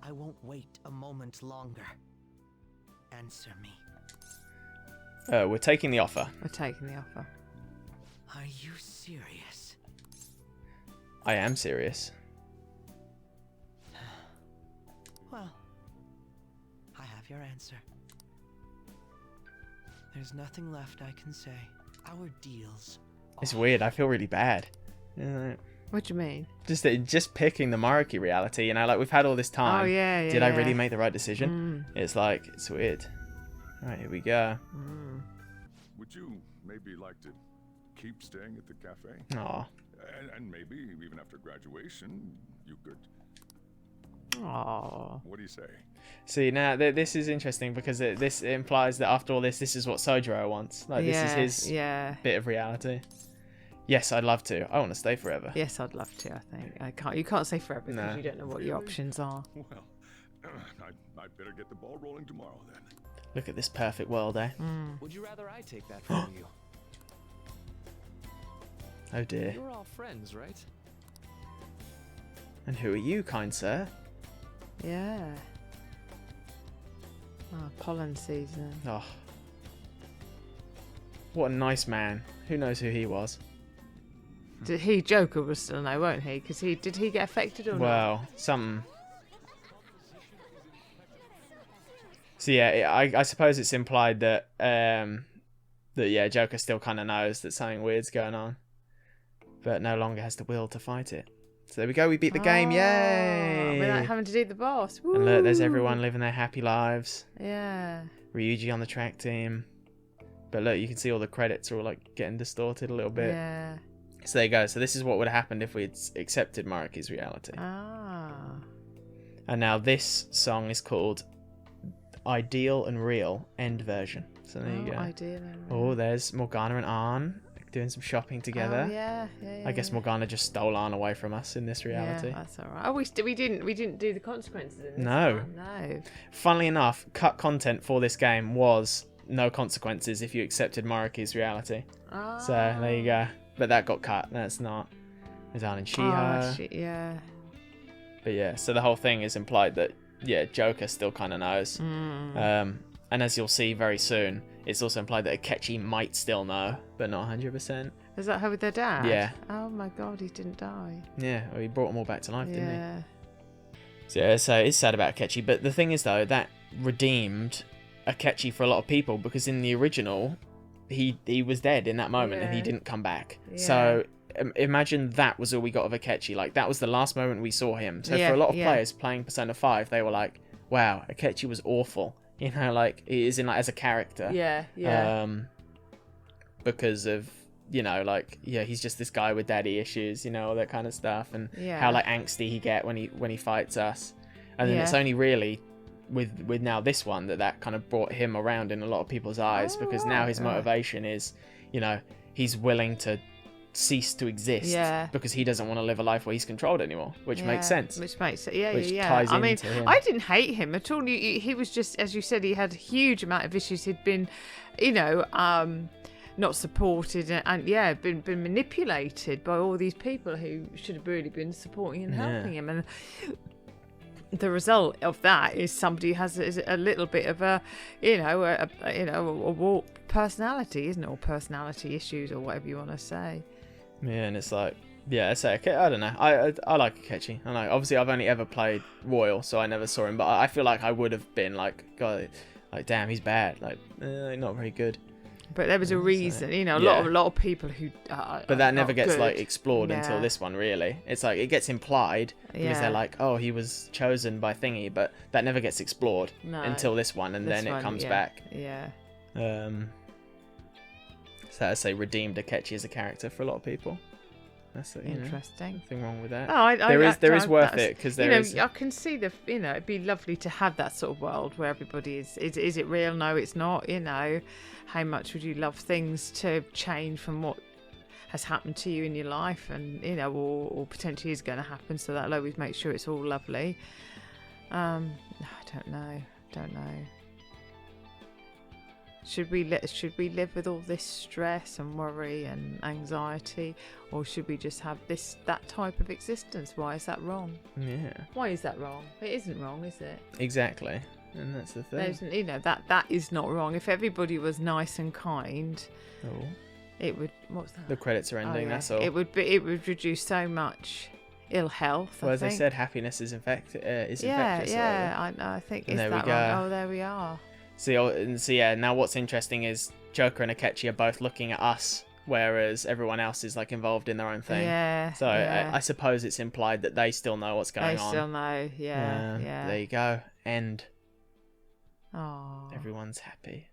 I won't wait a moment longer. Answer me. We're taking the offer. We're taking the offer. Are you serious? I am serious. Well, I have your answer. There's nothing left I can say. Our deals. It's weird. I feel really bad. Yeah, What do you mean? just picking the Mariki reality. You know, like we've had all this time. Oh, yeah. Did I really make the right decision? It's like, it's weird. All right, here we go. Would you maybe like to keep staying at the cafe? Aw. And maybe even after graduation, you could. Oh. What do you say? See, now this is interesting because this implies that after all this is what Sojiro wants. Like, this is his bit of reality. Yes, I'd love to. I want to stay forever. Yes, I'd love to. I think you can't say forever because you don't know what your options are. Well, I'd better get the ball rolling tomorrow then. Look at this perfect world, eh? Would you rather I take that from you? Oh dear. You're all friends, right? And who are you, kind sir? Yeah. Oh, pollen season. Oh. What a nice man. Who knows who he was? Joker will still know, won't he? Because did he get affected or not? Well, something. So yeah, I suppose it's implied that Joker still kind of knows that something weird's going on, but no longer has the will to fight it. So there we go. We beat the game. Yay! Without having to do the boss. Woo! And look, there's everyone living their happy lives. Yeah. Ryuji on the track team. But look, you can see all the credits are all like getting distorted a little bit. Yeah. So there you go. So this is what would have happened if we'd accepted Mariki's reality. Ah. And now this song is called Ideal and Real End Version. So there you go. Ideal and Real. Oh, there's Morgana and Arn doing some shopping together. Oh, yeah. I guess Morgana just stole Arn away from us in this reality. Yeah, that's all right. Oh, we didn't do the consequences in this No. one. No. Funnily enough, cut content for this game was no consequences if you accepted Mariki's reality. Oh. So there you go. But that got cut. That's not. There's Arn and Shiha. Yeah. But yeah, so the whole thing is implied that, yeah, Joker still kind of knows. And as you'll see very soon, it's also implied that Akechi might still know, but not 100%. Is that her with their dad? Yeah. Oh my god, he didn't die. Yeah, well, he brought them all back to life, didn't Yeah. he? So yeah, so it's sad about Akechi, but the thing is though, that redeemed Akechi for a lot of people, because in the original, he was dead in that moment and he didn't come back. Yeah. So imagine that was all we got of Akechi. Like, that was the last moment we saw him. So for a lot of players playing Persona 5, they were like, wow, Akechi was awful. You know, like, he is in, like, as a character. Yeah. Because of, you know, like, yeah, he's just this guy with daddy issues, you know, all that kind of stuff, and how, like, angsty he get when he fights us. And then it's only really with now this one that kind of brought him around in a lot of people's eyes, because now his motivation is, you know, he's willing to cease to exist because he doesn't want to live a life where he's controlled anymore, which makes sense. Which ties into him. I didn't hate him at all. He was just, as you said, he had a huge amount of issues. He'd been, you know, not supported and been manipulated by all these people who should have really been supporting and helping him. And the result of that is somebody who has a little bit of a warped personality, isn't it? Or personality issues, or whatever you want to say. Yeah, and it's like, it's like, I don't know. I like Akechi. I know. Obviously, I've only ever played Royal, so I never saw him. But I feel like I would have been like, God, like, damn, he's bad. Like, not very good. But there was a reason, you know, a lot of people who. But that never gets like explored until this one. Really, it's like it gets implied because they're like, oh, he was chosen by thingy, but that never gets explored until this one, and then it comes back. Yeah. So I say redeemed Akechi as a character for a lot of people. That's interesting. Nothing wrong with that. There is worth it, because there is. I can see it'd be lovely to have that sort of world where everybody is it real? No, it's not. You know, how much would you love things to change from what has happened to you in your life, and you know, or potentially is going to happen? So that'll always make sure it's all lovely. I don't know. Should we live with all this stress and worry and anxiety, or should we just have that type of existence? Why is that wrong? Yeah. Why is that wrong? It isn't wrong, is it? Exactly. And that's the thing. There's, that is not wrong. If everybody was nice and kind, Oh. it would. What's that? The credits are ending. That's all. It would reduce so much ill health. Well, I as think. they said, happiness is infectious. Yeah. I think And is there we that go. wrong? Oh, there we are. So yeah. Now what's interesting is Joker and Akechi are both looking at us, whereas everyone else is like involved in their own thing. Yeah. So yeah. I suppose it's implied that they still know what's going on. They still know. Yeah. There you go. End. Oh. Everyone's happy.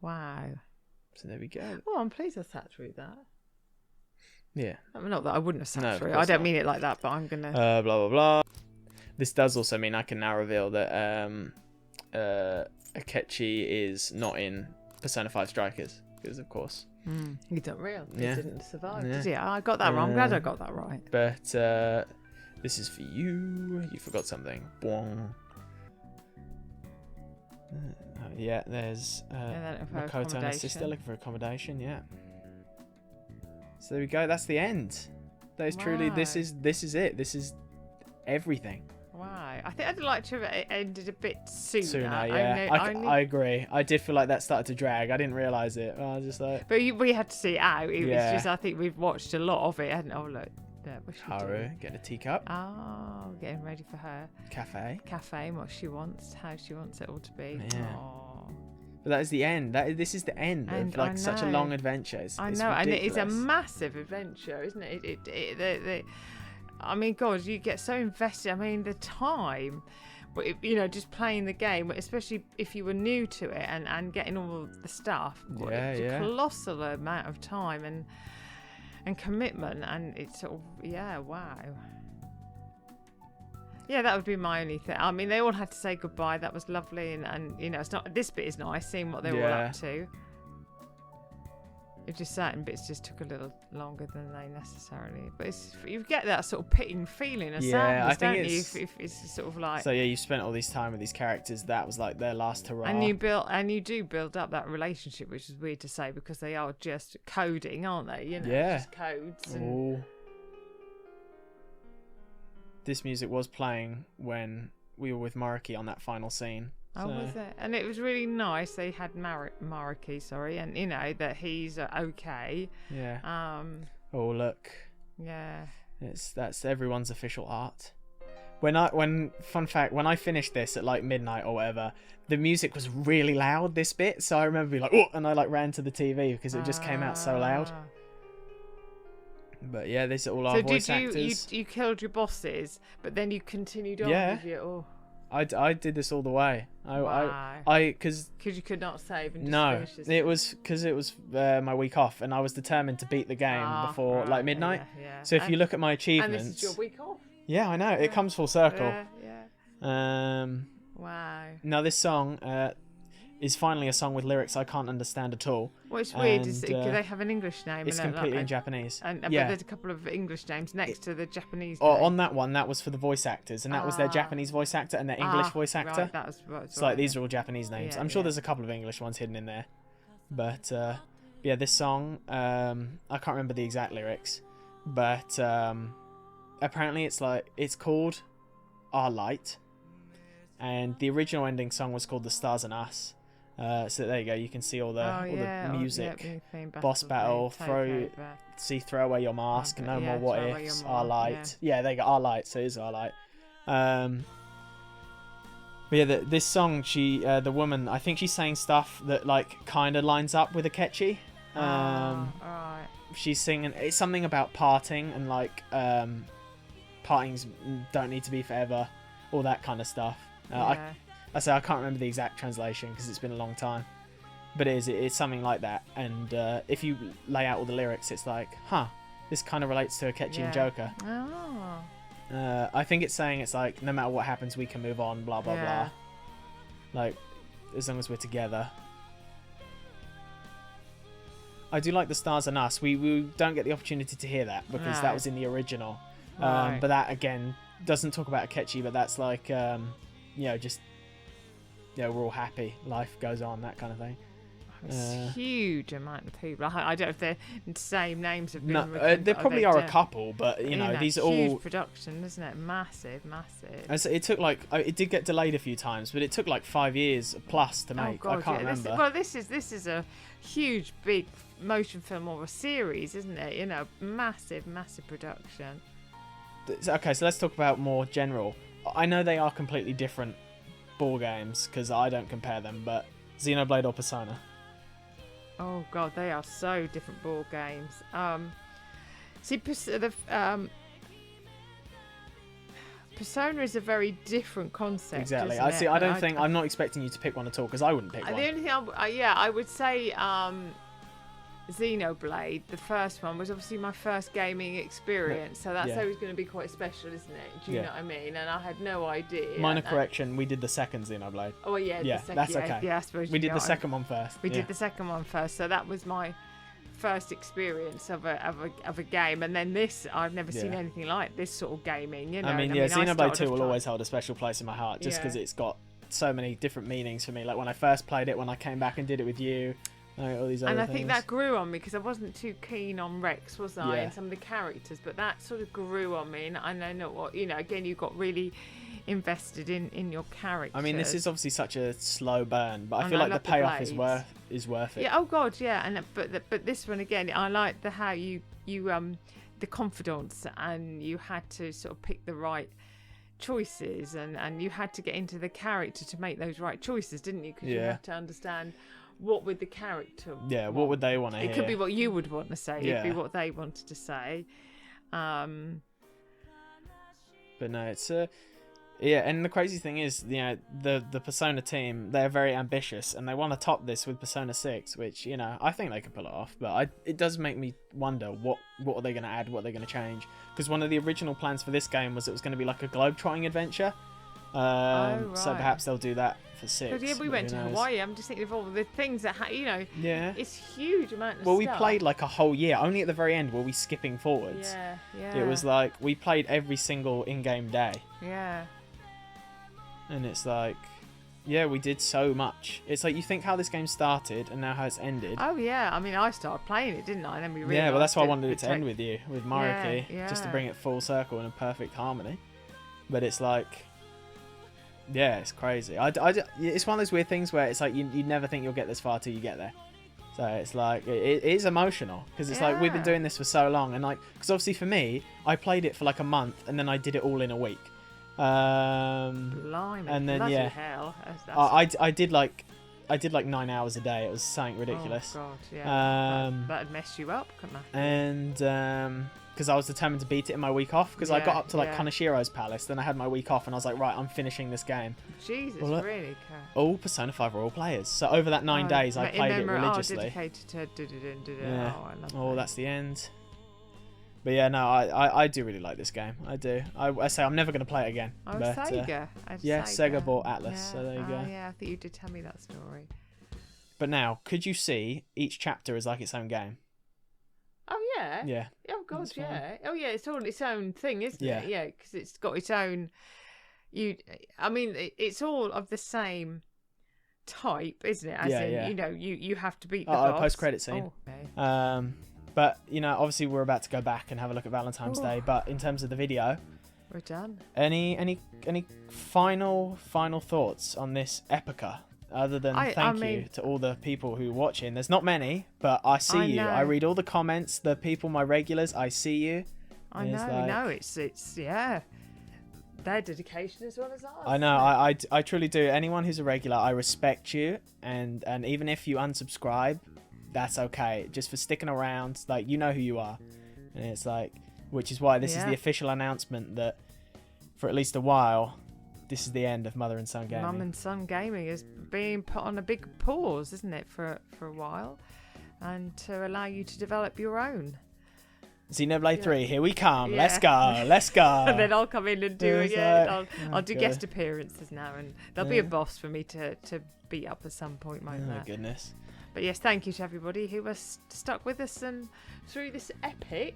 Wow. So there we go. Well, I'm pleased I sat through that. Yeah. I mean, not that I wouldn't have sat No, of through it. course I don't not. mean it like that, but I'm gonna. Blah blah blah. This does also mean I can now reveal that Akechi is not in Persona 5 Strikers, because of course. You don't real. Yeah. He didn't survive, Yeah. did he? I got that wrong. I'm glad I got that right. But this is for you. You forgot something. Boing. Yeah, there's then for Makoto and her sister accommodation. looking for accommodation. Yeah. So there we go. That's the end. That is truly. This Wow. is it. This is everything. Wow. I think I'd like to have ended a bit sooner. Yeah. I agree. I did feel like that started to drag. I didn't realise it. I was just like, But we had to see it out. It Yeah. was just, I think we've watched a lot of it, hadn't we? Oh, look. There, what's she Haru, doing? getting a teacup. Oh, getting ready for her Cafe. cafe and what she wants, how she wants it all to be. Yeah. Oh. But that is the end. This is the end And of like I such a know. long adventure. It's I know, ridiculous. and it is a massive adventure, isn't it? I mean, God, you get so invested. I mean, the time, but just playing the game, especially if you were new to it and getting all the stuff. God, it's a colossal amount of time and commitment, and it's sort of wow. Yeah, that would be my only thing. I mean, they all had to say goodbye. That was lovely, and it's not. This bit is nice, seeing what they were all up to. It just certain bits just took a little longer than they necessarily. But you get that sort of pitting feeling of sadness, I think don't you? it's- If it's sort of like. So yeah, you spent all this time with these characters. That was like their last hurrah. And you do build up that relationship, which is weird to say because they are just coding, aren't they? Yeah. Just codes. And... Ooh. This music was playing when we were with Maruki on that final scene. Oh, was it? And it was really nice. They had Maruki, and that he's okay. Yeah. Oh look. Yeah. That's everyone's official art. Fun fact, when I finished this at like midnight or whatever, the music was really loud, this bit, so I remember being like, oh, and I like ran to the TV because it just came out so loud. But yeah, these are all our voice actors. You killed your bosses, but then you continued on with your... Oh. I did this all the way. Wow. Because you could not save and just no, finish this. it was because it was my week off, and I was determined to beat the game before like midnight. Yeah. So if you look at my achievements, and this is your week off. Yeah, I know it comes full circle. Yeah. Wow. Now this song is finally a song with lyrics I can't understand at all. What's weird is do they have an English name? It's completely in Japanese. But there's a couple of English names next to the Japanese name. On that one, that was for the voice actors, and that was their Japanese voice actor and their English voice actor. Right, that's so like these are all Japanese names. I'm sure there's a couple of English ones hidden in there. But yeah, this song, I can't remember the exact lyrics, but apparently it's called Our Light, and the original ending song was called The Stars and Us. So there you go. You can see all the music, boss battle, throw away your mask, no more what ifs, our light. Yeah, there you go, our light. So it is our light. But yeah, this song, the woman, I think she's saying stuff that like kind of lines up with Akechi. Right. She's singing. It's something about parting and like partings don't need to be forever, all that kind of stuff. I say I can't remember the exact translation because it's been a long time, but it's something like that. And if you lay out all the lyrics, it's like, this kind of relates to Akechi and Joker. Oh. I think it's saying it's like no matter what happens, we can move on. Blah blah blah. Like as long as we're together. I do like The Stars and Us. We don't get the opportunity to hear that because that was in the original. But that again doesn't talk about Akechi, but that's like just we're all happy, life goes on, that kind of thing. It's a huge amount of people. I don't know if they're the same names have been. No, there probably are a couple, but you know, these are all huge production, isn't it? Massive. It took like it did get delayed a few times, but it took like 5 years plus to make. God, I can't remember. This is a huge, big motion film or a series, isn't it? You know, massive production. Okay, so let's talk about more general. I know they are completely different ball games because I don't compare them, but Xenoblade or Persona? Oh God, they are so different ball games. Persona is a very different concept. Exactly. Isn't it? I'm not expecting you to pick one at all because I wouldn't pick one. The only thing, I would say, Xenoblade, the first one, was obviously my first gaming experience, so that's always going to be quite special, isn't it? Do you know what I mean? And I had no idea. Minor correction, we did the second Xenoblade. Oh yeah, that's okay. Yeah, I suppose we did the second one first. We did the second one first, so that was my first experience of a game, and then this, I've never seen anything like this sort of gaming. You know, Xenoblade 2 will always hold a special place in my heart, just because it's got so many different meanings for me. Like when I first played it, when I came back and did it with you. All these other things. Think that grew on me because I wasn't too keen on Rex, was I, and some of the characters, but that sort of grew on me, and I know what, you know, again, you got really invested in your characters. I mean, this is obviously such a slow burn, but I feel like the payoff is worth it. Yeah, oh God, yeah, and but this one again, I like how you the confidence, and you had to sort of pick the right choices, and you had to get into the character to make those right choices, didn't you? Because you have to understand what would the character want. What would they want to hear? It could be what you would want to say. It'd be what they wanted to say. But no, it's and the crazy thing is, you know, the Persona team, they're very ambitious and they want to top this with Persona 6, which, you know, I think they can pull it off, but it does make me wonder what are they going to add, what are they going to change, because one of the original plans for this game was it was going to be like a globe-trotting adventure. So perhaps they'll do that for 6. Yeah, we went to Hawaii. I'm just thinking of all the things that it's huge amount of stuff. Well, we played like a whole year. Only at the very end were we skipping forwards. Yeah. It was like we played every single in-game day. Yeah. And it's like, we did so much. It's like you think how this game started and now how it's ended. Oh yeah, I mean, I started playing it, didn't I? And then we realized. Yeah, well, that's why I wanted it to end with you, with Mariki, just to bring it full circle in a perfect harmony. But it's like. Yeah, it's crazy. It's one of those weird things where it's like you never think you'll get this far till you get there. So it's like it is emotional because it's like we've been doing this for so long, and like because obviously for me, I played it for like a month and then I did it all in a week. Blimey, and then hell. I did like 9 hours a day. It was something ridiculous. Oh God, yeah. That'd mess you up, couldn't it? And because I was determined to beat it in my week off, because I got up to like Kanashiro's palace, then I had my week off and I was like, right, I'm finishing this game. Jesus, really? All Persona 5 are all players, so over that 9 days I played it religiously. That's the end. But yeah, no, I do really like this game. I do. I say I'm never going to play it again. Oh, but, Sega. Sega bought Atlas, so there you go. Yeah, I think you did tell me that story. But now, could you see each chapter as like its own game? Oh yeah. Yeah. Oh God, yeah. Oh yeah, it's all its own thing, isn't it? Yeah, because it's got its own. I mean, it's all of the same type, isn't it? As in, you know, you have to beat the boss. Post-credit scene. Oh, okay. But you know, obviously we're about to go back and have a look at Valentine's Day. But in terms of the video, we're done. Any final thoughts on this epica? Other than thank you to all the people who are watching. There's not many, but I see you. I read all the comments, the people, my regulars, I see you. I know. It's their dedication as well as ours. I know. I truly do. Anyone who's a regular, I respect you. And even if you unsubscribe, that's okay. Just for sticking around, like, you know who you are. And it's like, which is why this is the official announcement that for at least a while, this is the end of Mother and Son Gaming. Mum and Son Gaming is being put on a big pause, isn't it, for a while, and to allow you to develop your own. Xenoblade 3, here we come. Let's go. And then I'll come in and do it. Yeah, I'll do guest appearances now, and there'll be a boss for me to beat up at some point, won't there? Oh goodness. But yes, thank you to everybody who was stuck with us and through this epic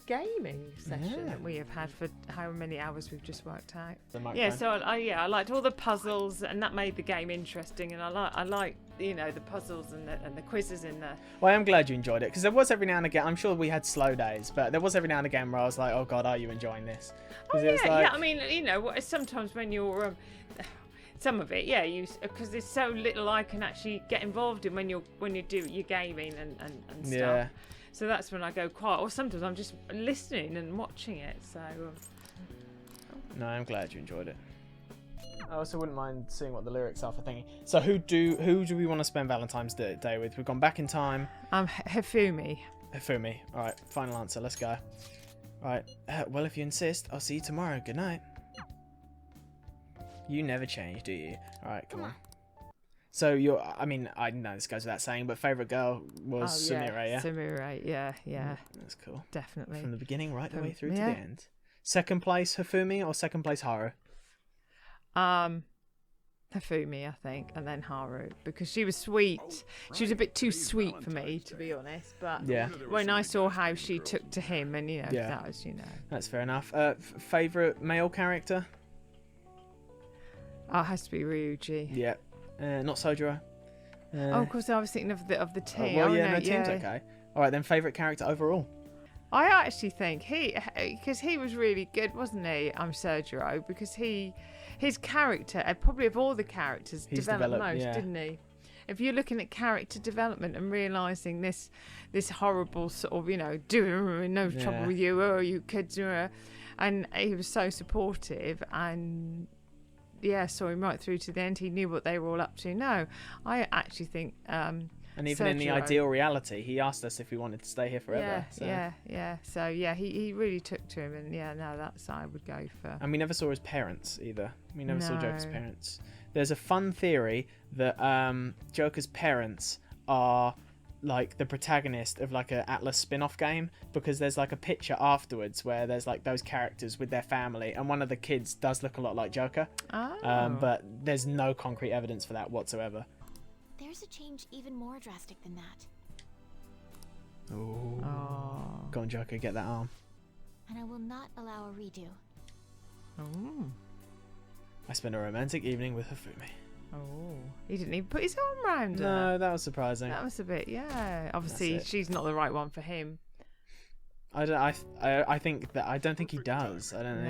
gaming session that we have had for how many hours we've just worked out. Yeah, so I liked all the puzzles, and that made the game interesting. And I like the puzzles and the quizzes in there. Well, I'm glad you enjoyed it, because there was every now and again. I'm sure we had slow days, but there was every now and again where I was like, "Oh God, are you enjoying this?" I mean, sometimes when you're some of it, because there's so little I can actually get involved in when you do your gaming and stuff. Yeah. So that's when I go quiet, or sometimes I'm just listening and watching it. So. No, I'm glad you enjoyed it. I also wouldn't mind seeing what the lyrics are for thingy. So who do we want to spend Valentine's Day with? We've gone back in time. Hifumi. Hifumi. All right, final answer. Let's go. All right. Well, if you insist, I'll see you tomorrow. Good night. You never change, do you? All right, come on. So I know this goes without saying, but favourite girl was Sumire, yeah? Sumire, yeah. That's cool. Definitely. From the beginning right the way through to the end. Second place, Hifumi, or second place, Haru? Hifumi, I think, and then Haru, because she was sweet. She was a bit too sweet for me, to be honest, but when I saw how she took to him, and, that was, That's fair enough. Favourite male character? Oh, it has to be Ryuji. Yeah. Not Sojiro. Of course, I was thinking of the team. Team's okay. All right, then favourite character overall. I actually think because he was really good, wasn't he? Sergio, because his character, probably of all the characters, developed most, didn't he? If you're looking at character development and realising this horrible sort of, doing no trouble with you, or you kids, and he was so supportive and. Yeah, saw him right through to the end. He knew what they were all up to. No, I actually think. And even in the ideal reality, he asked us if we wanted to stay here forever. Yeah. So he really took to him, and that's I would go for. And we never saw his parents either. We never saw Joker's parents. There's a fun theory that Joker's parents are like the protagonist of like a Atlas spin-off game, because there's like a picture afterwards where there's like those characters with their family, and one of the kids does look a lot like Joker. But there's no concrete evidence for that whatsoever. There's a change even more drastic than that. Ooh. Go on, Joker, get that arm. And I will not allow a redo. I spent a romantic evening with Hifumi. Oh, he didn't even put his arm around her. No, that was surprising. That was a bit, obviously she's not the right one for him. I think I don't think he does. I don't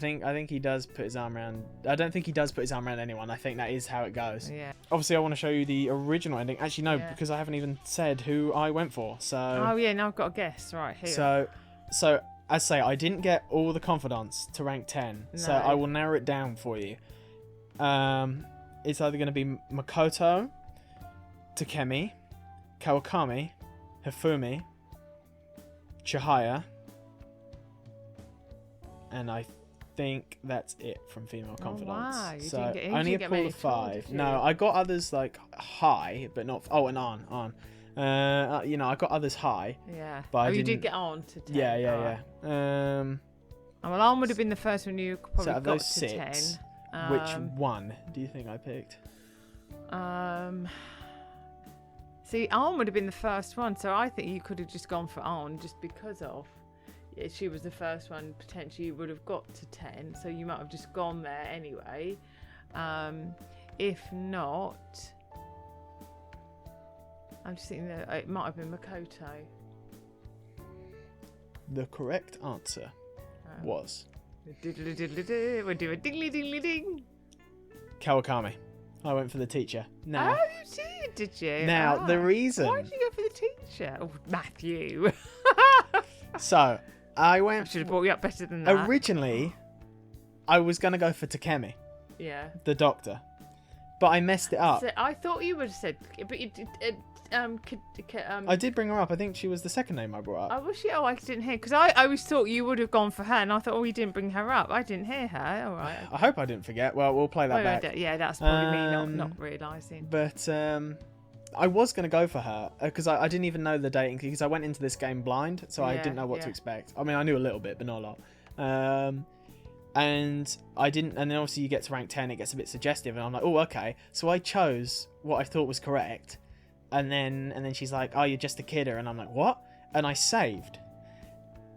think. I think he does put his arm around. I don't think he does put his arm around anyone. I think that is how it goes. Yeah. Obviously, I want to show you the original ending. Actually, no, because I haven't even said who I went for. So. Oh yeah, now I've got a guess right here. So as I say, I didn't get all the confidants to rank 10, so I will narrow it down for you. It's either going to be Makoto, Takemi, Kawakami, Hifumi, Chihaya, and I think that's it from female confidants. Wow. So only a pool of 5. No, I got others like high, but not. Oh, and on. I got others high. Yeah. But you did get on to 10. Yeah. Well, on would have been the first one you probably got those to 6, 10. Which one do you think I picked? See, Arn would have been the first one, so I think you could have just gone for Arn just because of she was the first one. Potentially, you would have got to 10, so you might have just gone there anyway. If not, I'm just thinking that it might have been Makoto. The correct answer was. We'll do a diddly diddly ding. Kawakami. I went for the teacher. Now, Oh, you did you? Now, the reason... Why did you go for the teacher? Oh, Matthew. So, I went... I should have brought you up better than that. Originally, I was going to go for Takemi. Yeah. The doctor. But I messed it up. So I thought you would have said... But you did... I did bring her up. I think she was the second name I brought up. Oh, was she? Oh, I didn't hear. Because I always thought you would have gone for her. And I thought, you didn't bring her up. I didn't hear her. All right. I hope I didn't forget. Well, we'll play that back. Yeah, that's probably me not realising. But I was going to go for her because I didn't even know the dating, because I went into this game blind. So I didn't know what to expect. I mean, I knew a little bit, but not a lot. And I didn't. And then obviously you get to rank 10. It gets a bit suggestive. And I'm like, oh, okay. So I chose what I thought was correct. And then she's like, oh, you're just a kidder. And I'm like, what? And I saved.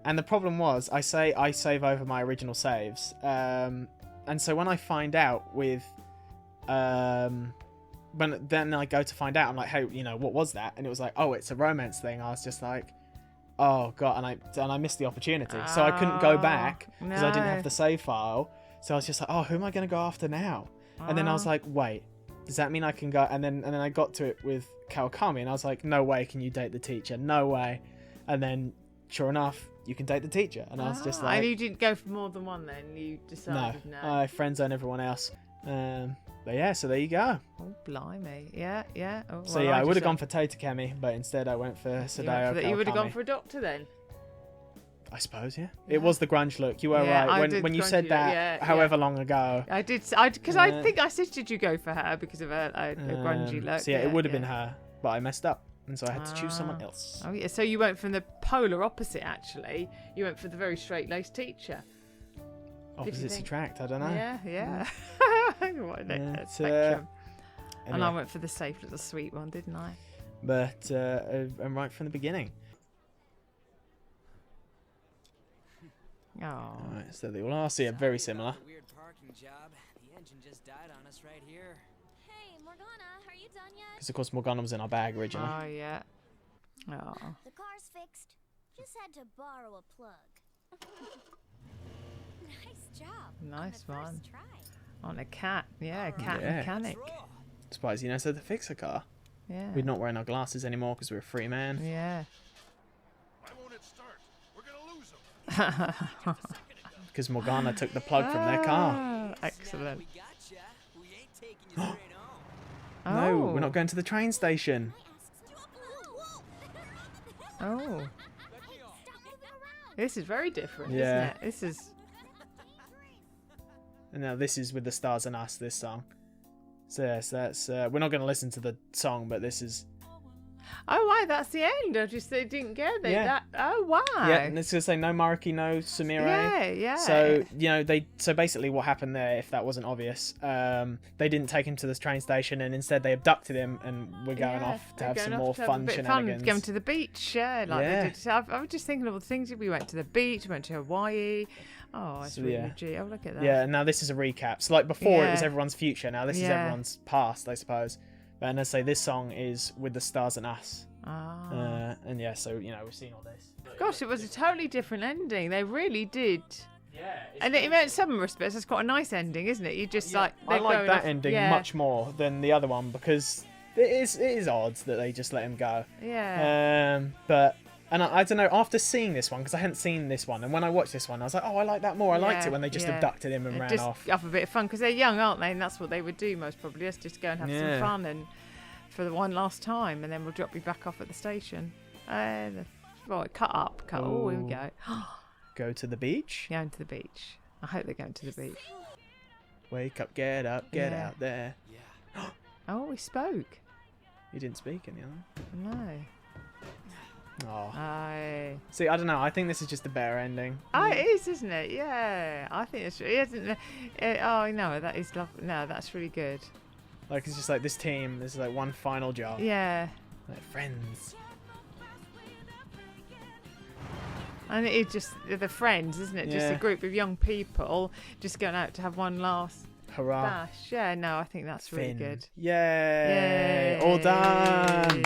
And the problem was, I save over my original saves. And so when I find out with... then I go to find out, I'm like, hey, you know, what was that? And it was like, oh, it's a romance thing. I was just like, oh, God. And I missed the opportunity. So I couldn't go back because I didn't have the save file. So I was just like, oh, who am I going to go after now? And then I was like, wait, does that mean I can go? And then I got to it with Kawakami, and I was like, no way can you date the teacher. No way. And then, sure enough, you can date the teacher. And I was just like... And you didn't go for more than one then? You decided no. I friend zone everyone else. But yeah, so there you go. Oh, blimey. Yeah. Oh, so yeah, I would have gone for Tatakemi, but instead I went for Sadao. You would have gone for a doctor then? I suppose, yeah. It was the grunge look. You were right. When you said that however long ago. I did, because I think I said, did you go for her because of her grungy look? So yeah, it would have been her, but I messed up. And so I had to choose someone else. Oh yeah, so you went from the polar opposite, actually. You went for the very straight-laced teacher. Opposites attract, I don't know. Yeah. Spectrum. Anyway. And I went for the safe little sweet one, didn't I? But I'm right from the beginning. Oh. Alright, so they all are very similar. Weird parking job. The engine just died on us right here. Hey, Morgana, are you done yet? Because of course Morgana was in our bag originally. Oh yeah. Oh. The car's fixed. Just had to borrow a plug. Nice job. Nice on the one. first try. On a cat. Yeah, a cat mechanic. Surprised you know how to fix a car. Yeah. We're not wearing our glasses anymore because we're a free man. Yeah. Why won't it start? We're gonna lose them. Because Morgana took the plug from their car. Excellent. We gotcha. We ain't taking you straight home. No, we're not going to the train station. Oh. This is very different, Yeah. isn't it? This is... And now this is with the Stars and Us, this song. So yes, that's... we're not going to listen to the song, but this is... Oh, right, that's the end. I just didn't get it. Yeah. Oh, wow. Yeah, and it's going to say no Maruki, no Sumire. Yeah. So, you know, so basically what happened there, if that wasn't obvious, they didn't take him to this train station, and instead they abducted him, and we're going off to have some more fun shenanigans. Going to the beach, they did. So I was just thinking of all the things. We went to the beach, went to Hawaii. Oh, it's really G. Oh, look at that. Yeah, now this is a recap. So like before it was everyone's future, now this is everyone's past, I suppose. And I say this song is with the Stars and Us. And yeah, so, you know, we've seen all this. Gosh, it was a totally different ending. They really did. Yeah. And in some respects, it's quite a nice ending, isn't it? You just I like that ending much more than the other one because it is odd that they just let him go. Yeah. But... And I don't know, after seeing this one, because I hadn't seen this one, and when I watched this one, I was like, oh, I like that more. I liked it when they just abducted him and ran off. Have a bit of fun, because they're young, aren't they? And that's what they would do most probably. Let's just go and have some fun and for the one last time, and then we'll drop you back off at the station. Right, cut up. Oh, here we go. Go to the beach? Going to the beach. I hope they're going to the beach. Wake up, get out there. Yeah. Oh, he spoke. He didn't speak in the other. No. Oh. Aye. See, I don't know. I think this is just a better ending. Oh, it is, isn't it? Yeah. I think it's... It isn't... Oh, no, that is lovely. No, that's really good. Like, it's just like this team. This is like one final job. Yeah. Like friends. And it is just the friends, isn't it? Just a group of young people just going out to have one last hurrah bash. Yeah, no, I think that's really good. Yay! All done!